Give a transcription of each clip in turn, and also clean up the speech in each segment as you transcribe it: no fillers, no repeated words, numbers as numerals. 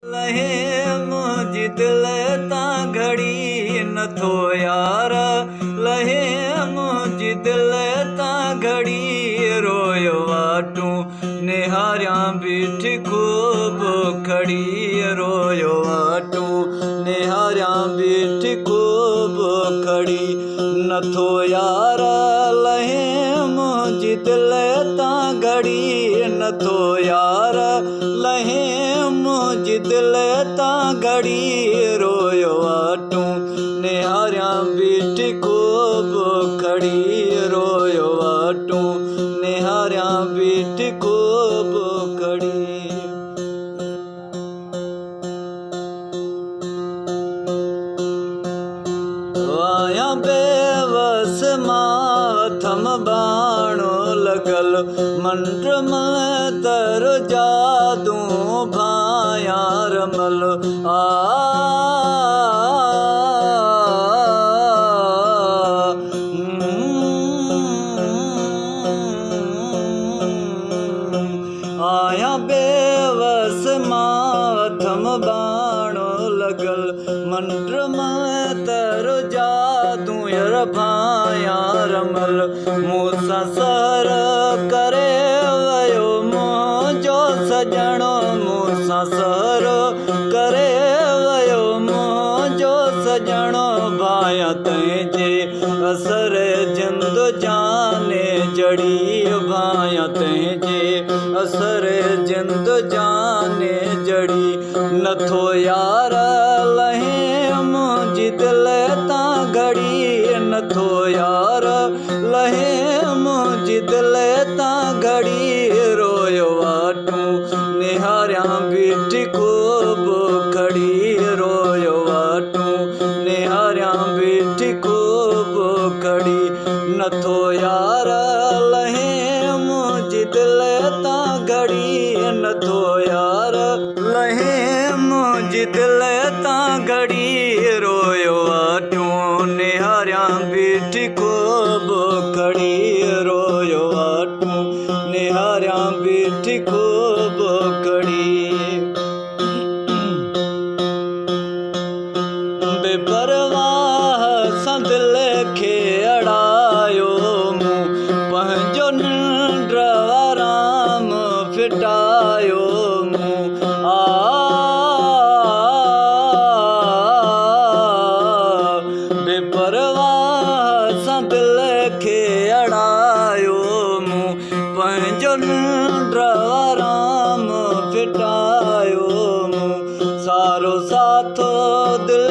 लहे मुझ दिल तां घड़ी नथो यार, लहे मुझ दिल तां घड़ी रोयो वाटू निहारियां बीठ खूब खड़ी रोयो वाटू निहारियां बीठ खूब खड़ी नथो यार, लहे मुझ दिल तां घड़ी नथो यार, लहे मुझ दिल तां घड़ी रोयो वाटू निहारियां बीठ खूब खड़ी रोयो वाटू निहारियां बीठ खूब खड़ी। आया बेवस मां थम बाणो लगल मंत्र में तर जादू भाया रमल आया बेवस माथम बाणो लगल मंत्र में तर जादू यर भाया रमल मूसा सर करे वयो मुझो सजणो मूसा सर करे वयो मुझो सजणो भाया तंहिंजे असर जिंद जाने जड़ी भाया तंहिंजे असर जिंद जाने जड़ी नथो यार, लहे मुझ दिल तां घड़ी नथो यार, लहे मुझ दिल तां घड़ी रोयो वाटू निहारियां बीठ खूब खड़ी रोयो वाटू निहारियां बीठ खूब खड़ी नथो यार, लहे मुझ दिल तां घड़ी नथो यार, लहे मुझ दिल तां घड़ी रोयो वाटू निहारियां बीठ खूब खड़ी रोयो वाटू निहारियां बीठ खूब खड़ी। बेपरवाह सां दिल खे अड़ायो मूं पंहिंजो निंड आराम फिटायो मूं बेपरवाह सां दिल खे अड़ायो मूं पंहिंजो निंड आराम फिटायो मूं सारो साथो दिल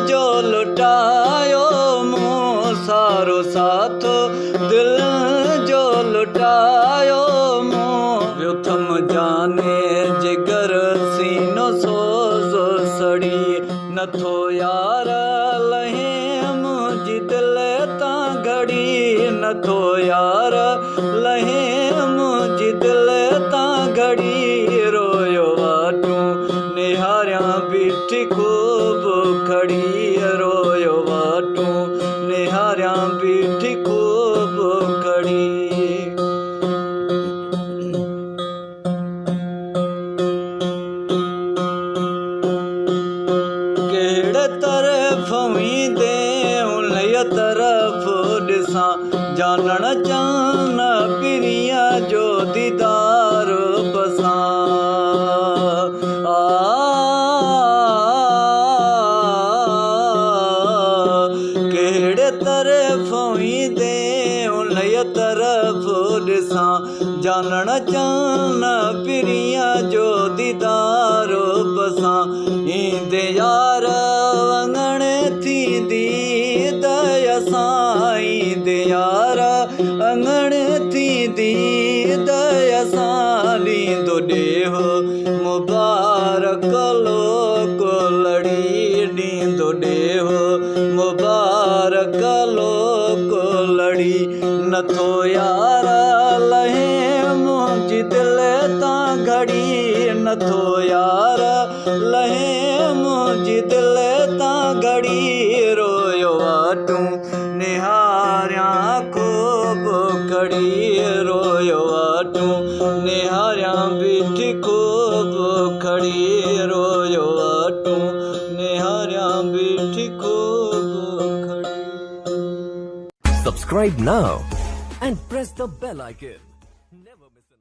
जो लुटायो मूं सारो साथो दिल जो लुटायो मूं वियो थम जाने जिगर सीनो सोज़ो सड़ी नथो यार, लहे मुझ दिल तां घड़ी नथो यार, लहे मुझ दिल तां घड़ी रोयो वाटू निहारियां बीठ खूब खड़ी रोयो वाटू निहारियां बीठ खूब खड़ी। केड़े तरफ वींदे उन्हीअ तरफ ॾिसां जानण चान पिरिया जो दीदार बसां केड़े तरफ वींदे उन्हीअ तरफ ॾिसां जानण चान पिरिया जो दीदार बसां ईंदे यार वंगण थींदी दया सां ईंदे यार अंगण थींदी दया सां ॾींदो ॾेहो मुबारक लोक लड़ी ॾींदो ॾेहो मुबारक लोक लड़ी नथो यार, लहे मुझ दिल तां घड़ी नथो यार, लहे मुझ दिल तां घड़ी रोयो वाटू निहारियां खूब खड़ी रोयो वाटू निहारियां बीठ खूब खड़ी रोयो बैठी खूब खड़ी। Subscribe now and press the bell icon. Never miss an